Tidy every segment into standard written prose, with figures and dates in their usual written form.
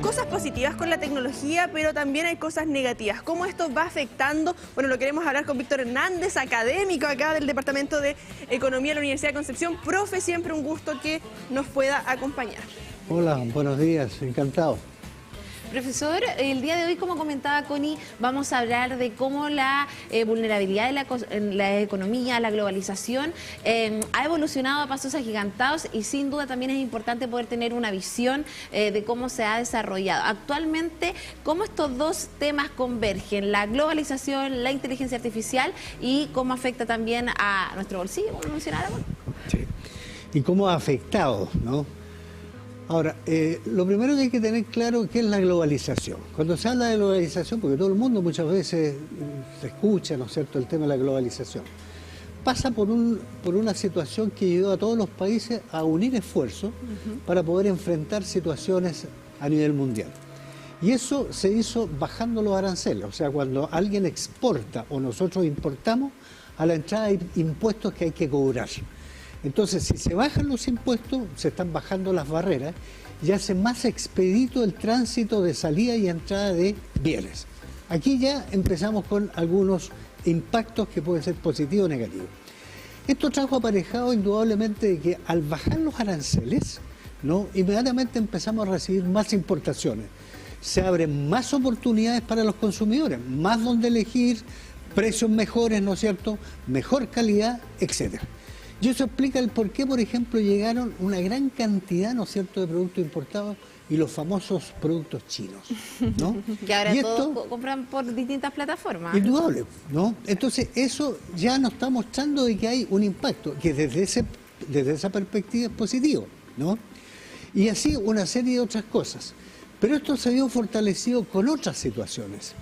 cosas positivas con la tecnología, pero también hay cosas negativas. ¿Cómo esto va afectando? Bueno, lo queremos hablar con Víctor Hernández, académico acá del Departamento de Economía de la Universidad de Concepción. Profe, siempre un gusto que nos pueda acompañar. Hola, buenos días, encantado. Profesor, el día de hoy, como comentaba Connie, vamos a hablar de cómo la vulnerabilidad de la economía, la globalización, ha evolucionado a pasos agigantados y sin duda también es importante poder tener una visión de cómo se ha desarrollado. Actualmente, cómo estos dos temas convergen, la globalización, la inteligencia artificial y cómo afecta también a nuestro bolsillo, como lo mencionábamos. Sí. Y cómo ha afectado, ¿no? Ahora, lo primero que hay que tener claro qué es la globalización. Cuando se habla de globalización, porque todo el mundo muchas veces se escucha, ¿no es cierto?, el tema de la globalización, pasa por una situación que llevó a todos los países a unir esfuerzos para poder enfrentar situaciones a nivel mundial. Y eso se hizo bajando los aranceles, o sea, cuando alguien exporta o nosotros importamos, a la entrada hay impuestos que hay que cobrar. Entonces, si se bajan los impuestos, se están bajando las barreras y hace más expedito el tránsito de salida y entrada de bienes. Aquí ya empezamos con algunos impactos que pueden ser positivos o negativos. Esto trajo aparejado indudablemente de que al bajar los aranceles, ¿no?, inmediatamente empezamos a recibir más importaciones. Se abren más oportunidades para los consumidores, más donde elegir, precios mejores, ¿no es cierto?, mejor calidad, etcétera. Y eso explica el por qué, por ejemplo, llegaron una gran cantidad, ¿no es cierto?, de productos importados y los famosos productos chinos, ¿no? Que ahora todos compran por distintas plataformas. Indudable, ¿no? Entonces, eso ya nos está mostrando de que hay un impacto, que desde esa perspectiva es positivo, ¿no? Y así una serie de otras cosas. Pero esto se vio fortalecido con otras situaciones.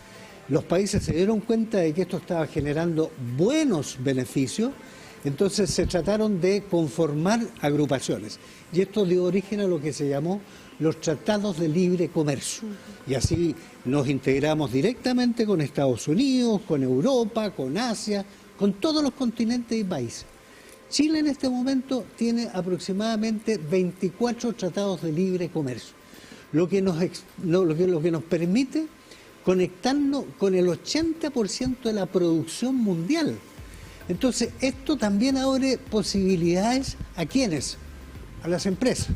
Los países se dieron cuenta de que esto estaba generando buenos beneficios. Entonces se trataron de conformar agrupaciones y esto dio origen a lo que se llamó los tratados de libre comercio. Y así nos integramos directamente con Estados Unidos, con Europa, con Asia, con todos los continentes y países. Chile en este momento tiene aproximadamente 24 tratados de libre comercio, lo que nos permite conectarnos con el 80% de la producción mundial. Entonces, esto también abre posibilidades ¿a quiénes? A las empresas,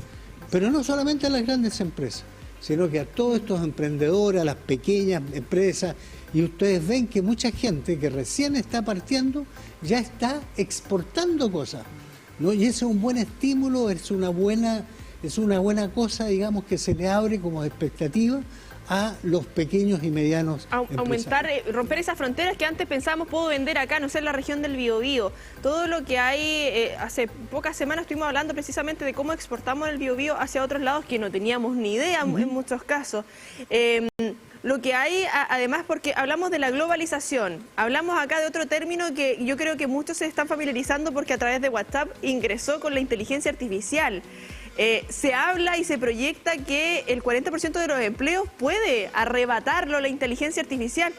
pero no solamente a las grandes empresas, sino que a todos estos emprendedores, a las pequeñas empresas, y ustedes ven que mucha gente que recién está partiendo ya está exportando cosas, ¿no? Y ese es un buen estímulo, es una buena cosa, digamos, que se le abre como expectativa a los pequeños y medianos aumentar, romper esas fronteras que antes pensábamos, puedo vender acá, no sé, en la región del Biobío. Todo lo que hay, hace pocas semanas estuvimos hablando precisamente de cómo exportamos el Biobío hacia otros lados que no teníamos ni idea en muchos casos. Lo que hay, además, porque hablamos de la globalización, hablamos acá de otro término que yo creo que muchos se están familiarizando porque a través de WhatsApp ingresó con la inteligencia artificial. Se habla y se proyecta que el 40% de los empleos puede arrebatarlo la inteligencia artificial.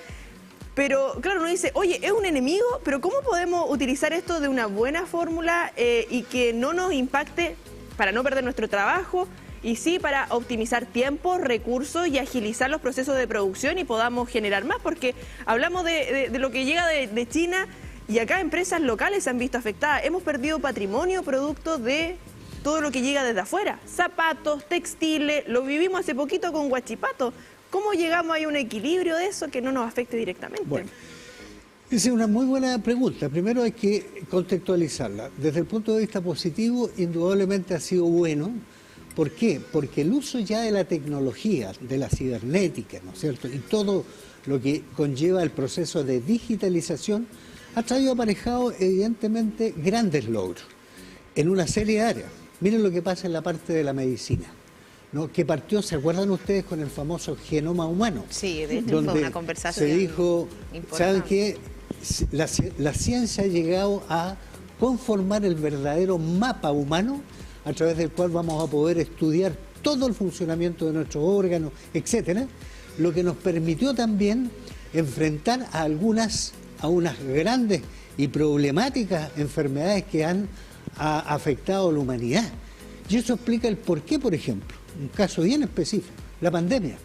Pero claro, uno dice, oye, es un enemigo, pero ¿cómo podemos utilizar esto de una buena fórmula y que no nos impacte para no perder nuestro trabajo? Y sí, para optimizar tiempo, recursos y agilizar los procesos de producción y podamos generar más, porque hablamos de lo que llega de China y acá empresas locales se han visto afectadas. Hemos perdido patrimonio producto de todo lo que llega desde afuera, zapatos, textiles, lo vivimos hace poquito con Huachipato. ¿Cómo llegamos a un equilibrio de eso que no nos afecte directamente? Bueno, esa es una muy buena pregunta. Primero hay que contextualizarla. Desde el punto de vista positivo, indudablemente ha sido bueno. ¿Por qué? Porque el uso ya de la tecnología, de la cibernética, ¿no es cierto?, y todo lo que conlleva el proceso de digitalización, ha traído aparejado evidentemente grandes logros en una serie de áreas. Miren lo que pasa en la parte de la medicina, ¿no?, que partió, ¿se acuerdan ustedes?, con el famoso genoma humano. Sí, de hecho fue una conversación se dijo, importante. ¿saben qué? La ciencia ha llegado a conformar el verdadero mapa humano a través del cual vamos a poder estudiar todo el funcionamiento de nuestros órganos, etcétera, lo que nos permitió también enfrentar a unas grandes y problemáticas enfermedades que han afectado a la humanidad. Y eso explica el por qué, por ejemplo, un caso bien específico. la pandemia.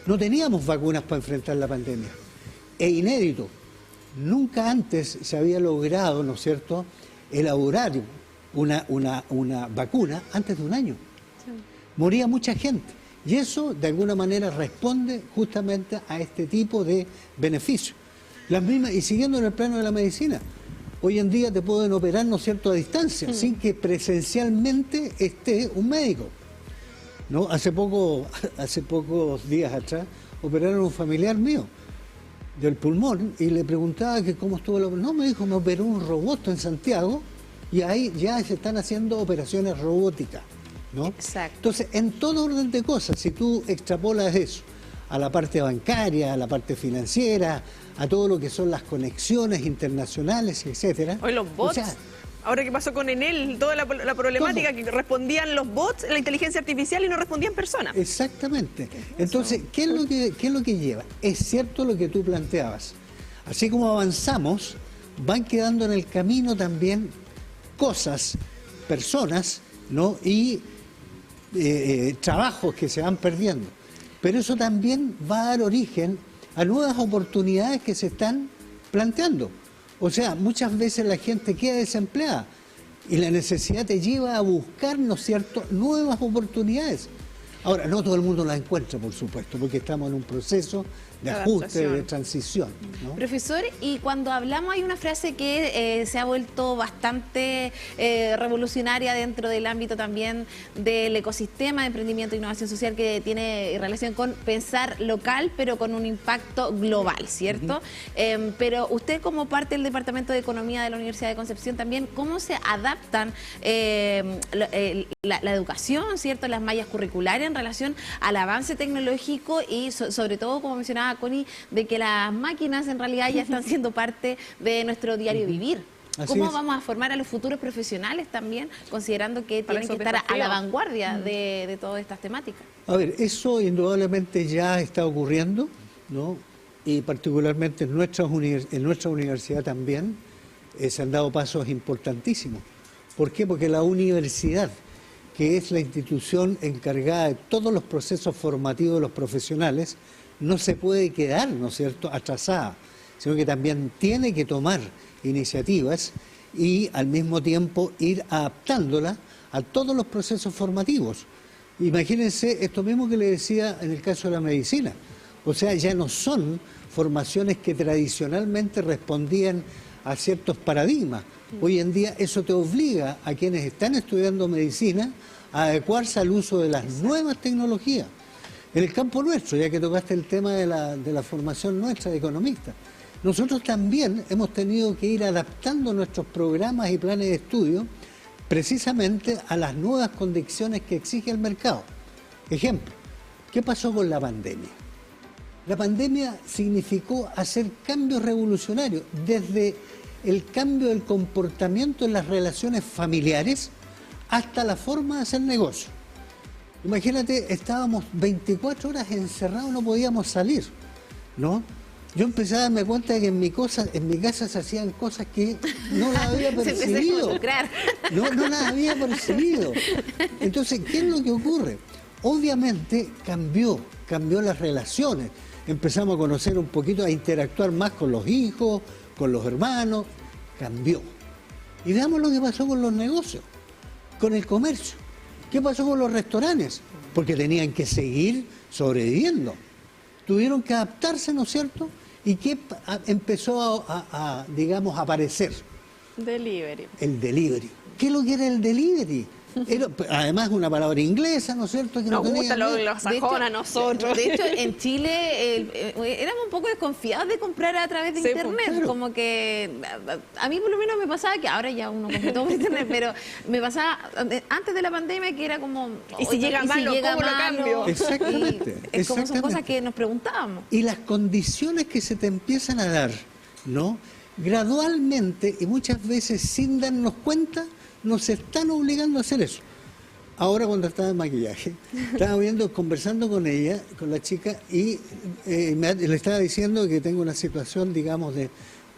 No teníamos vacunas para enfrentar la pandemia. Es inédito. Nunca antes se había logrado, ¿no es cierto?, elaborar una vacuna antes de un año. Sí. Moría mucha gente. Y eso, de alguna manera, responde justamente a este tipo de beneficios. Las mismas, y siguiendo en el plano de la medicina, hoy en día te pueden operar, ¿no es cierto?, a distancia, sin que presencialmente esté un médico. ¿No? Hace pocos días atrás, operaron a un familiar mío del pulmón y le preguntaba que cómo estuvo la... No, me dijo, me operó un robot en Santiago y ahí ya se están haciendo operaciones robóticas, ¿no? Exacto. Entonces, en todo orden de cosas, si tú extrapolas eso a la parte bancaria, a la parte financiera, a todo lo que son las conexiones internacionales, etcétera. Hoy los bots. O sea, ahora que pasó con Enel, toda la problemática que respondían los bots, la inteligencia artificial y no respondían personas. Exactamente. Entonces, ¿qué es lo que lleva? Es cierto lo que tú planteabas. Así como avanzamos, van quedando en el camino también cosas, personas, ¿no? Y trabajos que se van perdiendo. Pero eso también va a dar origen a nuevas oportunidades que se están planteando. O sea, muchas veces la gente queda desempleada y la necesidad te lleva a buscar, ¿no es cierto?, nuevas oportunidades. Ahora, no todo el mundo las encuentra, por supuesto, porque estamos en un proceso de ajuste, de transición, ¿no? Profesor, y cuando hablamos hay una frase que se ha vuelto bastante revolucionaria dentro del ámbito también del ecosistema de emprendimiento e innovación social, que tiene relación con pensar local pero con un impacto global, ¿cierto? Pero usted, como parte del Departamento de Economía de la Universidad de Concepción también, ¿cómo se adaptan la educación, ¿cierto?, las mallas curriculares en relación al avance tecnológico y sobre todo, como mencionaba Connie, de que las máquinas en realidad ya están siendo parte de nuestro diario vivir? ¿Cómo vamos a formar a los futuros profesionales también, considerando que tienen que estar a la vanguardia de todas estas temáticas? A ver, eso indudablemente ya está ocurriendo, ¿no? Y particularmente en nuestra universidad también se han dado pasos importantísimos. ¿Por qué? Porque la universidad, que es la institución encargada de todos los procesos formativos de los profesionales, no se puede quedar, ¿no es cierto?, atrasada, sino que también tiene que tomar iniciativas y al mismo tiempo ir adaptándola a todos los procesos formativos. Imagínense esto mismo que le decía en el caso de la medicina. O sea, ya no son formaciones que tradicionalmente respondían a ciertos paradigmas. Hoy en día eso te obliga a quienes están estudiando medicina a adecuarse al uso de las nuevas tecnologías. En el campo nuestro, ya que tocaste el tema de la formación nuestra de economistas, nosotros también hemos tenido que ir adaptando nuestros programas y planes de estudio precisamente a las nuevas condiciones que exige el mercado. Ejemplo, ¿qué pasó con la pandemia? La pandemia significó hacer cambios revolucionarios, desde el cambio del comportamiento en las relaciones familiares hasta la forma de hacer negocio. Imagínate, estábamos 24 horas encerrados, no podíamos salir, ¿no? Yo empecé a darme cuenta de que en mi casa se hacían cosas que no las había percibido. No las había percibido. Entonces, ¿qué es lo que ocurre? Obviamente cambió las relaciones. Empezamos a conocer un poquito, a interactuar más con los hijos, con los hermanos. Cambió. Y veamos lo que pasó con los negocios, con el comercio. ¿Qué pasó con los restaurantes? Porque tenían que seguir sobreviviendo. Tuvieron que adaptarse, ¿no es cierto? ¿Y qué empezó digamos, a aparecer? Delivery. El delivery. ¿Qué es lo que era el delivery? Era, además, una palabra inglesa, ¿no es cierto? Que nos gusta los sajones a nosotros. De hecho, en Chile éramos un poco desconfiados de comprar a través de internet. Claro. Como que a mí por lo menos me pasaba que ahora ya uno compra todo por internet, pero me pasaba antes de la pandemia que era como... ¿Y si llega malo, cómo lo cambio? Exactamente. Es como son cosas que nos preguntábamos. Y las condiciones que se te empiezan a dar, ¿no? Gradualmente y muchas veces sin darnos cuenta, nos están obligando a hacer eso. Ahora, cuando estaba en maquillaje, estaba conversando con ella, con la chica, y le estaba diciendo que tengo una situación, digamos,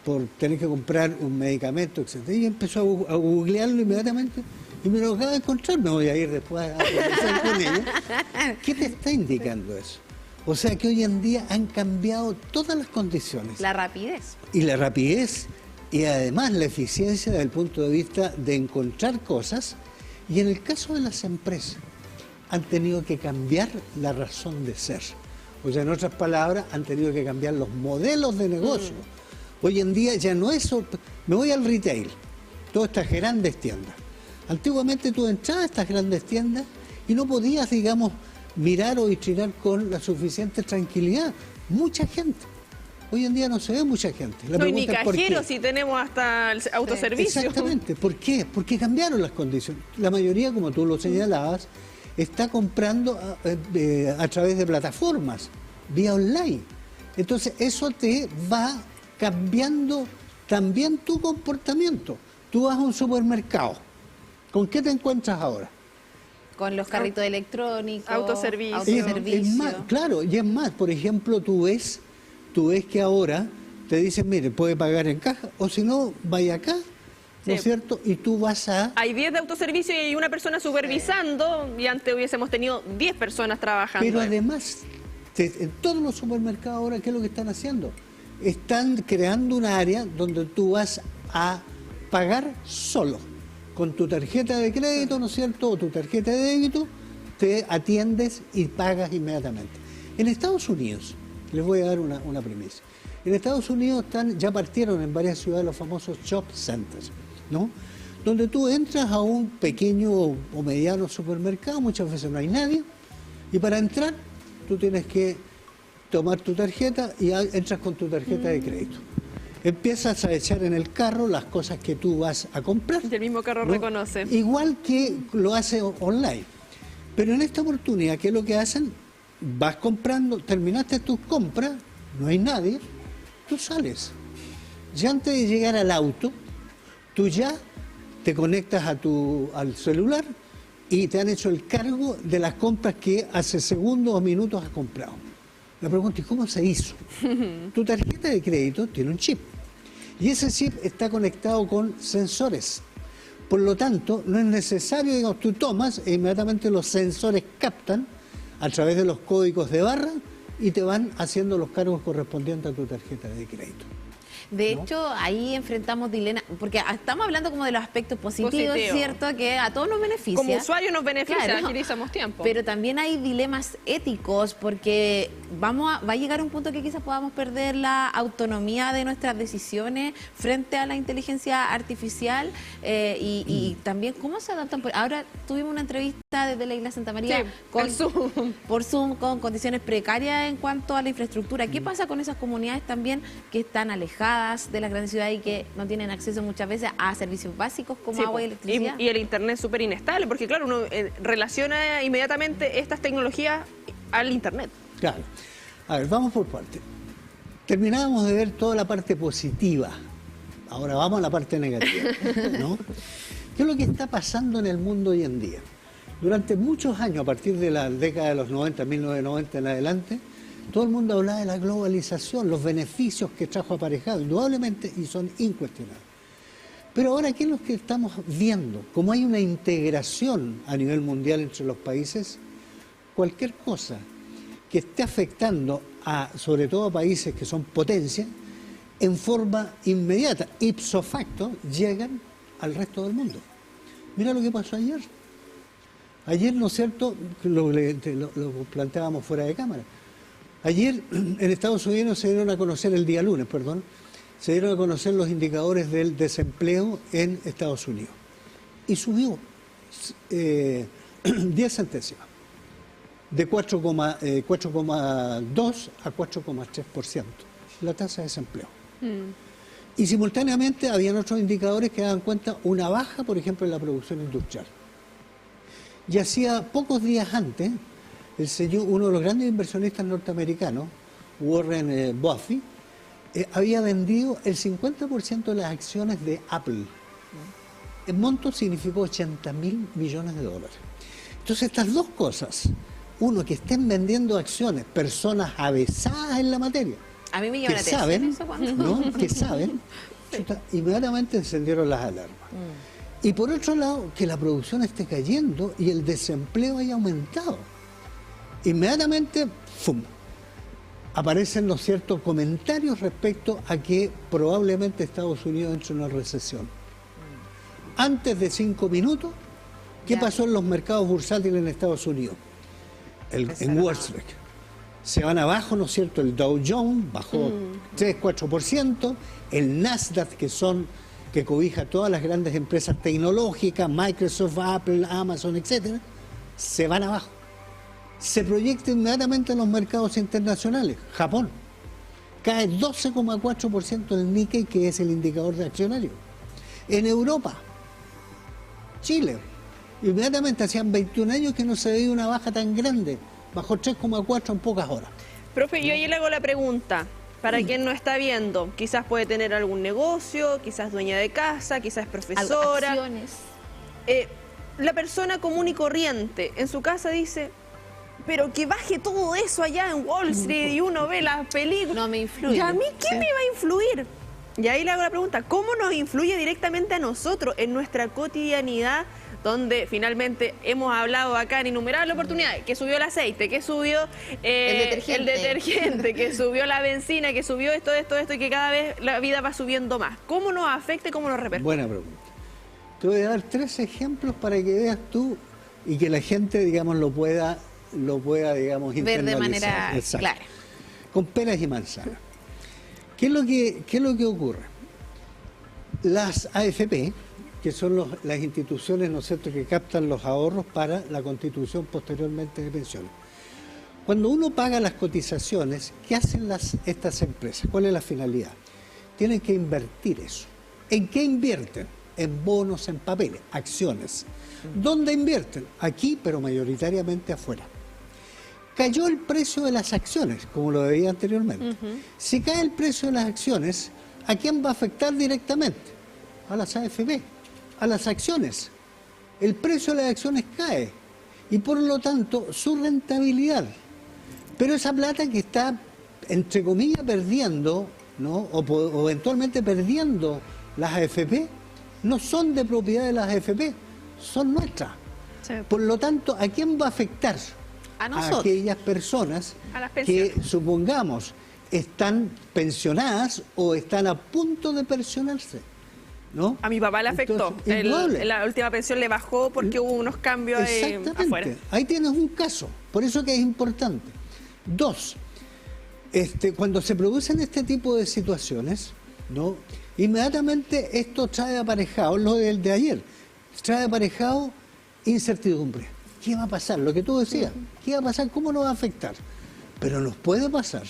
por tener que comprar un medicamento, etc. Y empezó a googlearlo inmediatamente. Y me lo acabo de encontrar, me voy a ir después a conversar con ella. ¿Qué te está indicando eso? O sea que hoy en día han cambiado todas las condiciones. La rapidez. Y la rapidez y además la eficiencia desde el punto de vista de encontrar cosas. Y en el caso de las empresas, han tenido que cambiar la razón de ser. O sea, en otras palabras, han tenido que cambiar los modelos de negocio. Hoy en día ya no es... Me voy al retail, todas estas grandes tiendas. Antiguamente tú entrabas a estas grandes tiendas y no podías, digamos, mirar o vitrinar con la suficiente tranquilidad. Mucha gente. Hoy en día no se ve mucha gente. La No hay ni pregunta es ¿por qué? cajeros si tenemos hasta el autoservicio. Exactamente. ¿Por qué? Porque cambiaron las condiciones. La mayoría, como tú lo señalabas, está comprando a través de plataformas, vía online. Entonces, eso te va cambiando también tu comportamiento. Tú vas a un supermercado. ¿Con qué te encuentras ahora? Con los carritos electrónicos, Autoservicio. Es más, claro, y es más, por ejemplo, tú ves que ahora te dicen, mire, puede pagar en caja, o si no, vaya acá, ¿no es cierto? Y tú vas a... Hay 10 de autoservicio y hay una persona supervisando, y antes hubiésemos tenido 10 personas trabajando. Pero además, en todos los supermercados ahora, ¿qué es lo que están haciendo? Están creando un área donde tú vas a pagar solo. Con tu tarjeta de crédito, ¿no es cierto? O tu tarjeta de débito, te atiendes y pagas inmediatamente. En Estados Unidos, les voy a dar una premisa. En Estados Unidos ya partieron en varias ciudades los famosos shop centers, ¿no? Donde tú entras a un pequeño o mediano supermercado, muchas veces no hay nadie, y para entrar tú tienes que tomar tu tarjeta y entras con tu tarjeta de crédito. Empiezas a echar en el carro las cosas que tú vas a comprar. Y el mismo carro ¿no? reconoce. Igual que lo hace online. Pero en esta oportunidad, ¿qué es lo que hacen? Vas comprando, terminaste tus compras, no hay nadie, tú sales. Ya antes de llegar al auto, tú ya te conectas al celular y te han hecho el cargo de las compras que hace segundos o minutos has comprado. La pregunta es, ¿cómo se hizo? Tu tarjeta de crédito tiene un chip. Y ese chip está conectado con sensores. Por lo tanto, no es necesario, digamos, tú tomas e inmediatamente los sensores captan a través de los códigos de barra y te van haciendo los cargos correspondientes a tu tarjeta de crédito. De hecho, ahí enfrentamos dilemas, porque estamos hablando como de los aspectos positivos, ¿cierto? Que a todos nos beneficia. Como usuario nos beneficia, claro, agilizamos tiempo. Pero también hay dilemas éticos, porque va a llegar un punto que quizás podamos perder la autonomía de nuestras decisiones frente a la inteligencia artificial y también cómo se adaptan. Ahora tuvimos una entrevista desde la Isla Santa María por Zoom con condiciones precarias en cuanto a la infraestructura. ¿Qué pasa con esas comunidades también que están alejadas de las grandes ciudades y que no tienen acceso muchas veces a servicios básicos como agua y electricidad? Y el internet súper inestable, porque claro, uno relaciona inmediatamente estas tecnologías al internet. Claro. A ver, vamos por partes. Terminábamos de ver toda la parte positiva. Ahora vamos a la parte negativa, ¿no? ¿Qué es lo que está pasando en el mundo hoy en día? Durante muchos años, a partir de la década de los 90, 1990 en adelante, todo el mundo hablaba de la globalización, los beneficios que trajo aparejado, indudablemente, y son incuestionables. Pero ahora, ¿qué es lo que estamos viendo? Como hay una integración a nivel mundial entre los países, cualquier cosa que esté afectando sobre todo a países que son potencias, en forma inmediata, ipso facto, llegan al resto del mundo. Mira lo que pasó ayer. Ayer, ¿no es cierto?, lo planteábamos fuera de cámara. Ayer en Estados Unidos se dieron a conocer, el día lunes, se dieron a conocer los indicadores del desempleo en Estados Unidos. Y subió 10 centésimas, de 4,2 a 4,3%, la tasa de desempleo. Y simultáneamente habían otros indicadores que daban cuenta una baja, por ejemplo, en la producción industrial. Y hacía pocos días antes, uno de los grandes inversionistas norteamericanos, Warren Buffett, había vendido el 50% de las acciones de Apple. El monto significó 80.000 millones de dólares. Entonces, estas dos cosas, uno, que estén vendiendo acciones, personas avesadas en la materia, a mí me llama la atención saben, eso, ¿no? Que saben, inmediatamente encendieron las alarmas. Y por otro lado, que la producción esté cayendo y el desempleo haya aumentado. Inmediatamente, ¡fum!, aparecen, ¿no es cierto?, comentarios respecto a que probablemente Estados Unidos entre en una recesión. Antes de 5 minutos, ¿qué pasó en los mercados bursátiles en Estados Unidos? En Wall Street. Se van abajo, ¿no es cierto? El Dow Jones bajó 3-4%, el Nasdaq, que cobija todas las grandes empresas tecnológicas, Microsoft, Apple, Amazon, etcétera, se van abajo. Se proyecta inmediatamente en los mercados internacionales. Japón cae 12,4% el Nikkei, que es el indicador de accionarios. En Europa, Chile, inmediatamente hacían 21 años que no se veía una baja tan grande, bajó 3,4 en pocas horas. Profe, yo ayer le hago la pregunta, para quien no está viendo, quizás puede tener algún negocio, quizás dueña de casa, quizás profesora. Acciones. La persona común y corriente en su casa dice, pero que baje todo eso allá en Wall Street y uno ve las películas. No me influye. ¿Y a mí qué me va a influir? Y ahí le hago la pregunta, ¿cómo nos influye directamente a nosotros en nuestra cotidianidad, donde finalmente hemos hablado acá en innumerables oportunidades, que subió el aceite, que subió el detergente, que subió la benzina, que subió esto, y que cada vez la vida va subiendo más? ¿Cómo nos afecta y cómo nos repercute? Buena pregunta. Te voy a dar 3 ejemplos para que veas tú y que la gente, digamos, lo pueda digamos, ver de internalizar. manera clara. Con peras y manzanas. ¿Qué es lo que ocurre? Las AFP, que son las instituciones, ¿no es cierto?, que captan los ahorros para la constitución posteriormente de pensiones. Cuando uno paga las cotizaciones, ¿qué hacen estas empresas? ¿Cuál es la finalidad? Tienen que invertir eso. ¿En qué invierten? En bonos, en papeles, acciones. ¿Dónde invierten? Aquí, pero mayoritariamente afuera. Cayó el precio de las acciones, como lo veía anteriormente. Si cae el precio de las acciones, ¿a quién va a afectar directamente? A las AFP, a las acciones. El precio de las acciones cae y por lo tanto su rentabilidad. Pero esa plata que está, entre comillas, perdiendo, ¿no?, o eventualmente perdiendo las AFP, no son de propiedad de las AFP, son nuestras. Sí. Por lo tanto, ¿a quién va a afectar? A aquellas personas que, supongamos, están pensionadas o están a punto de pensionarse, ¿no? A mi papá le afectó. La última pensión le bajó porque hubo unos cambios afuera. Ahí tienes un caso. Por eso que es importante. 2, cuando se producen este tipo de situaciones, ¿no?, inmediatamente esto trae aparejado, lo del de ayer, trae aparejado incertidumbre. ¿Qué va a pasar? Lo que tú decías, ¿qué va a pasar? ¿Cómo nos va a afectar? Pero nos puede pasar.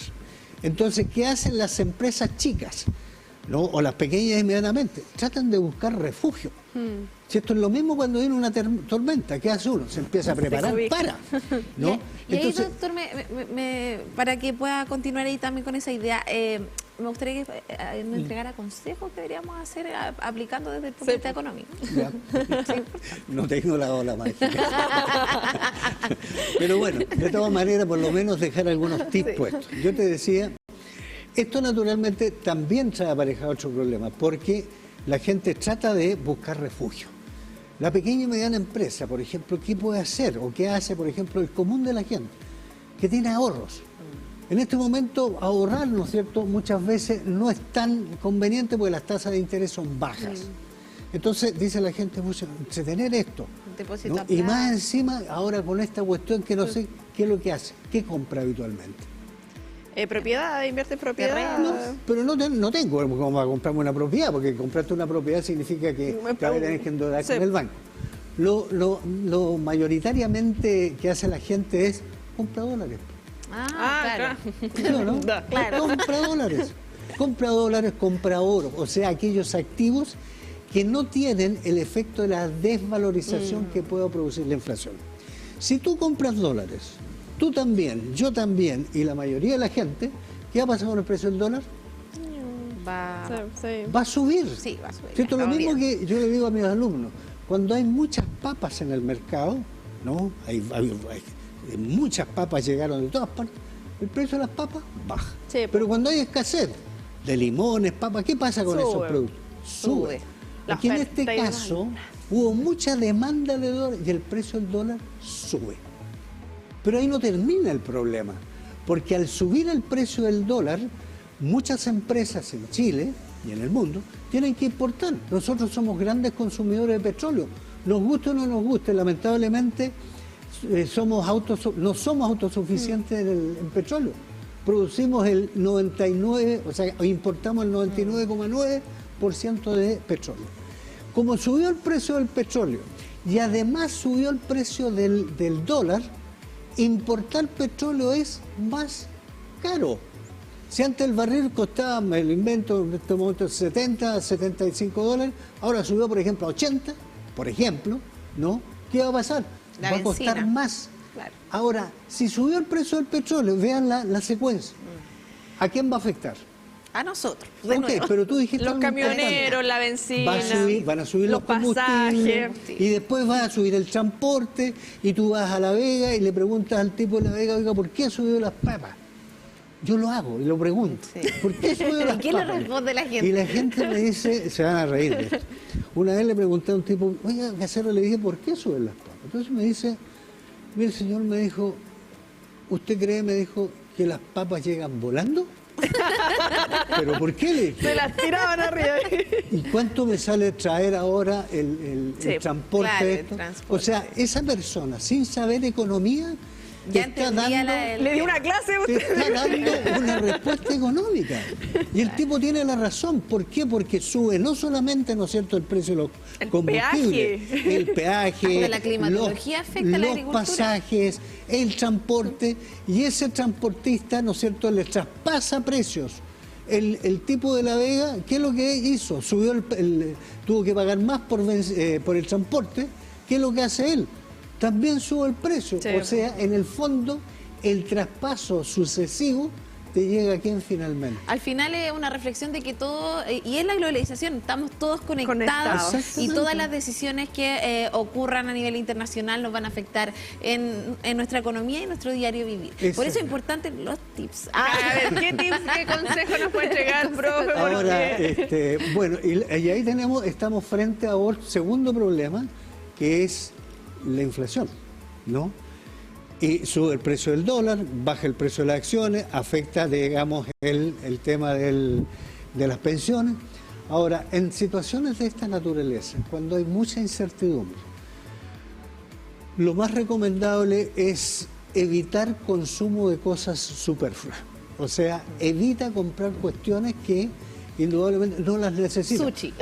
Entonces, ¿qué hacen las empresas chicas, ¿no?, o las pequeñas inmediatamente? Tratan de buscar refugio. Si esto es lo mismo cuando viene una tormenta, ¿qué hace uno? Se empieza a preparar para, ¿no? Y entonces, ahí, doctor, para que pueda continuar ahí también con esa idea, me gustaría que nos entregara consejos que deberíamos hacer aplicando desde el punto de vista económico. No tengo la ola mágica. Pero bueno, de todas maneras, por lo menos dejar algunos tips puestos. Yo te decía, esto naturalmente también trae aparejado otro problema, porque la gente trata de buscar refugio. La pequeña y mediana empresa, por ejemplo, ¿qué puede hacer? O qué hace, por ejemplo, el común de la gente, que tiene ahorros. En este momento, ahorrar, ¿no es cierto?, muchas veces no es tan conveniente porque las tasas de interés son bajas. Entonces, dice la gente, entretener esto, ¿no? Y más encima, ahora con esta cuestión que no sé qué es lo que hace, ¿qué compra habitualmente? Propiedad, invierte en propiedad. No, pero no tengo cómo a comprarme una propiedad, porque comprarte una propiedad significa que te vas a tener que endeudar con el banco. Lo mayoritariamente que hace la gente es compra dólares. Claro. ¿No? Claro. Compra dólares, compra oro, o sea, aquellos activos que no tienen el efecto de la desvalorización que pueda producir la inflación. Si tú compras dólares, tú también, yo también, y la mayoría de la gente, ¿qué va a pasar con el precio del dólar? Va a subir. Sí, va a subir. Esto es lo mismo que yo le digo a mis alumnos. Cuando hay muchas papas en el mercado, ¿no? Hay muchas papas llegaron de todas partes, el precio de las papas baja. Sí, pero cuando hay escasez de limones, papas, ¿qué pasa con esos productos? Sube. Aquí en este caso, hubo mucha demanda de dólar y el precio del dólar sube. Pero ahí no termina el problema, porque al subir el precio del dólar, muchas empresas en Chile y en el mundo tienen que importar. Nosotros somos grandes consumidores de petróleo, nos guste o no nos guste, lamentablemente no somos autosuficientes en petróleo. Producimos el 99, o sea, importamos el 99,9% de petróleo. Como subió el precio del petróleo y además subió el precio del dólar, importar petróleo es más caro. Si antes el barril costaba, me lo invento en este momento, 70, 75 dólares, ahora subió, por ejemplo, a 80, por ejemplo, ¿no? ¿Qué va a pasar? La va a costar benzina. más. Claro. Ahora, si subió el precio del petróleo, vean la secuencia. ¿A quién va a afectar? A nosotros, de Ok, nuevo. pero tú dijiste Los algo importante. camioneros, la benzina, Van a subir los combustibles pasajes. y después va a subir el transporte y tú vas a La Vega y le preguntas al tipo de La Vega, oiga, ¿por qué ha subido las papas? Yo lo hago y lo pregunto. Sí. ¿Por qué ha subido las ¿Y qué le papas? responde la gente? Y la gente me dice, se van a reír de esto. Una vez le pregunté a un tipo, oiga, Becerra, le dije, ¿por qué suben las papas? Entonces me dice, mire, el señor me dijo, ¿usted cree, me dijo, que las papas llegan volando? ¿Pero por qué le dije? Se las tiraban arriba. ¿Y cuánto me sale traer ahora el Sí, transporte? claro, el esto? transporte. O sea, esa persona, sin saber economía, te Ya está entendía dando, Le di una clase a te usted. está dando una respuesta económica. Y el tipo tiene la razón. ¿Por qué? Porque sube no solamente, ¿no es cierto?, el precio de los El combustibles, peaje. el peaje, Hasta la climatología afecta a la los agricultura. pasajes, el transporte, y ese transportista, ¿no es cierto?, le traspasa precios. El tipo de La Vega, ¿qué es lo que hizo? Subió tuvo que pagar más por el transporte. ¿Qué es lo que hace él? También sube el precio. Sí. O sea, en el fondo, el traspaso sucesivo te llega a quién finalmente. Al final es una reflexión de que todo, y es la globalización, estamos todos conectados Conectados. y todas las decisiones que ocurran a nivel internacional nos van a afectar en nuestra economía y nuestro diario vivir. Por eso Exacto. es importante los tips. A ver, ¿qué tips, qué consejo nos puede entregar, profe? Ahora, Porque bueno, y ahí estamos frente a otro segundo problema, que es la inflación, ¿no? Y sube el precio del dólar, baja el precio de las acciones, afecta, digamos, el tema de las pensiones. Ahora, en situaciones de esta naturaleza, cuando hay mucha incertidumbre, lo más recomendable es evitar consumo de cosas superfluas. O sea, evita comprar cuestiones que indudablemente no las necesitas. Sushi.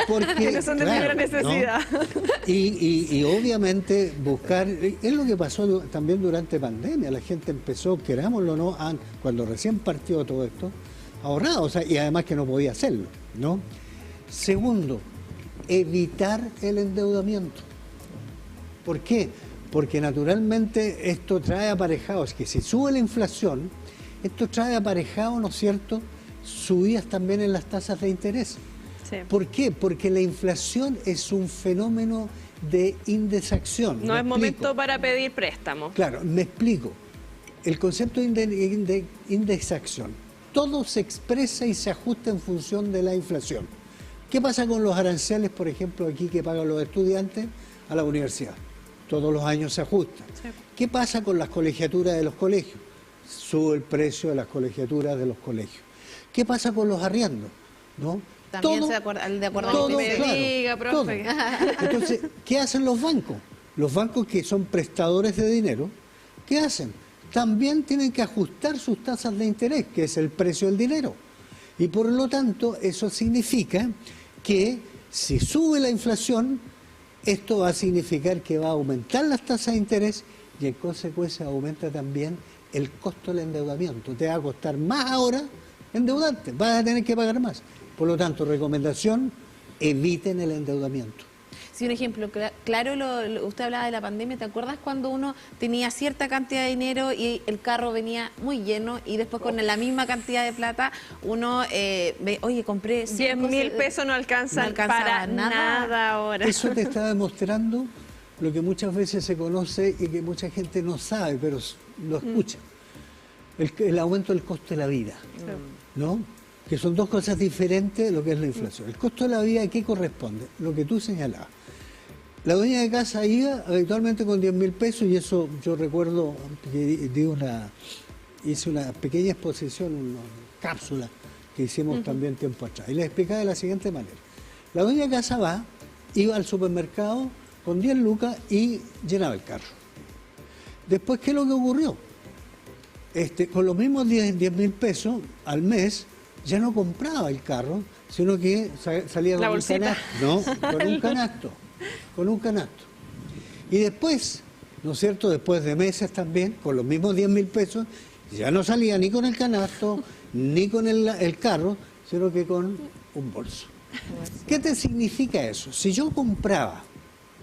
Porque, que no son de primera ¿no? necesidad. Y obviamente buscar, es lo que pasó también durante pandemia, la gente empezó, querámoslo o no, cuando recién partió todo esto, ahorrado, o sea, y además que no podía hacerlo, ¿no? Segundo, evitar el endeudamiento. ¿Por qué? Porque naturalmente esto trae aparejado, es que si sube la inflación, esto trae aparejado, ¿no es cierto?, subidas también en las tasas de interés. Sí. ¿Por qué? Porque la inflación es un fenómeno de indexación. No ¿Me es momento explico? para pedir préstamos. Claro, me explico. El concepto de indexación, todo se expresa y se ajusta en función de la inflación. ¿Qué pasa con los aranceles, por ejemplo, aquí que pagan los estudiantes a la universidad? Todos los años se ajustan. Sí. ¿Qué pasa con las colegiaturas de los colegios? Sube el precio de las colegiaturas de los colegios. ¿Qué pasa con los arriendos? ¿No? También Todo- de acuerdo al todo, IPC. me claro, diga, profe. todo. Entonces, ¿qué hacen los bancos? Los bancos que son prestadores de dinero, ¿qué hacen? También tienen que ajustar sus tasas de interés, que es el precio del dinero. Y por lo tanto, eso significa que si sube la inflación, esto va a significar que va a aumentar las tasas de interés y en consecuencia aumenta también el costo del endeudamiento. Te va a costar más ahora endeudarte, vas a tener que pagar más. Por lo tanto, recomendación, eviten el endeudamiento. Sí, un ejemplo claro, usted hablaba de la pandemia, ¿te acuerdas cuando uno tenía cierta cantidad de dinero y el carro venía muy lleno y después con la misma cantidad de plata uno oye, compré 10.000 pesos no alcanzan no alcanzaba para nada ahora. Eso te está demostrando lo que muchas veces se conoce y que mucha gente no sabe, pero lo escucha. El aumento del costo de la vida, ¿no? Que son dos cosas diferentes de lo que es la inflación. El costo de la vida, ¿a qué corresponde? Lo que tú señalabas. La dueña de casa iba habitualmente con 10.000 pesos y eso yo recuerdo que hice una pequeña exposición, una cápsula que hicimos también tiempo atrás. Y les explicaba de la siguiente manera. La dueña de casa iba al supermercado con 10 lucas y llenaba el carro. Después, ¿qué es lo que ocurrió? Con los mismos 10.000 pesos al mes ya no compraba el carro, sino que salía con un canasto. No, con un canasto. Y después, ¿no es cierto?, después de meses también, con los mismos 10.000 pesos, ya no salía ni con el canasto, ni con el carro, sino que con un bolso. ¿Qué te significa eso? Si yo compraba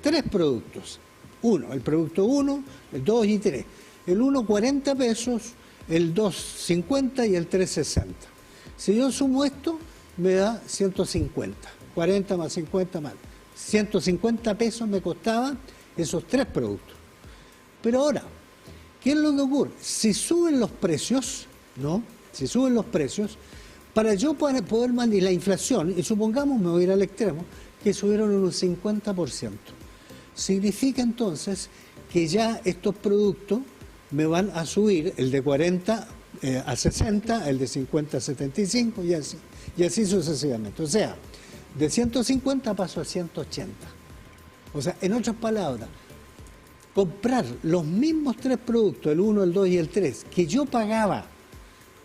3 productos, el producto 1, el 2 y 3, el 1 40 pesos, el 2 50 y el 3 60. Si yo sumo esto, me da 150, 40 más 50 más. 150 pesos me costaban esos 3 productos. Pero ahora, ¿qué es lo que ocurre? Si suben los precios, ¿no? Si suben los precios, para yo poder mantener la inflación, y supongamos, me voy a ir al extremo, que subieron un 50%. Significa entonces que ya estos productos me van a subir el de 40 a 60, el de 50 a 75 y así sucesivamente. O sea, de 150 paso a 180. O sea, en otras palabras, comprar los mismos 3 productos, el 1, el 2 y el 3, que yo pagaba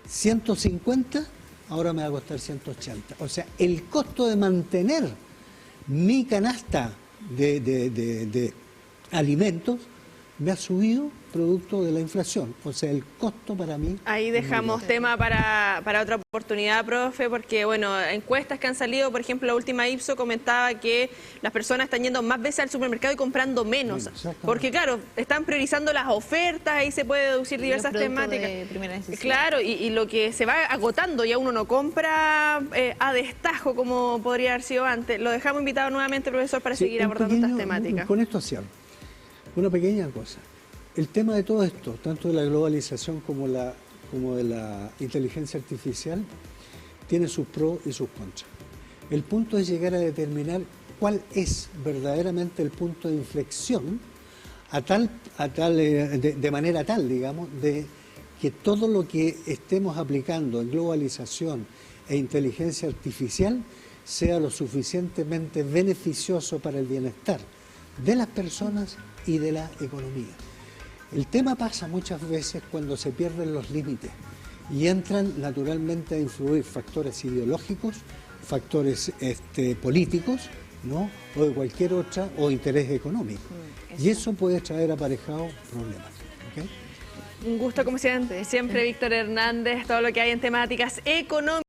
150, ahora me va a costar 180. O sea, el costo de mantener mi canasta de alimentos me ha subido producto de la inflación. O sea, el costo para mí... Ahí dejamos tema para otra oportunidad, profe, porque, bueno, encuestas que han salido, por ejemplo, la última Ipsos comentaba que las personas están yendo más veces al supermercado y comprando menos. Porque, claro, están priorizando las ofertas, ahí se puede deducir diversas temáticas. Claro, y lo que se va agotando, ya uno no compra a destajo como podría haber sido antes. Lo dejamos invitado nuevamente, profesor, para seguir abordando estas temáticas. Con esto cierro. Una pequeña cosa. El tema de todo esto, tanto de la globalización como de la inteligencia artificial, tiene sus pros y sus contras. El punto es llegar a determinar cuál es verdaderamente el punto de inflexión de manera tal, digamos, de que todo lo que estemos aplicando en globalización e inteligencia artificial sea lo suficientemente beneficioso para el bienestar de las personas y de la economía. El tema pasa muchas veces cuando se pierden los límites y entran naturalmente a influir factores ideológicos, factores políticos, ¿no?, o de cualquier otra, o interés económico. Y eso puede traer aparejado problemas. ¿Okay? Un gusto como siempre, Víctor Hernández, todo lo que hay en temáticas económicas.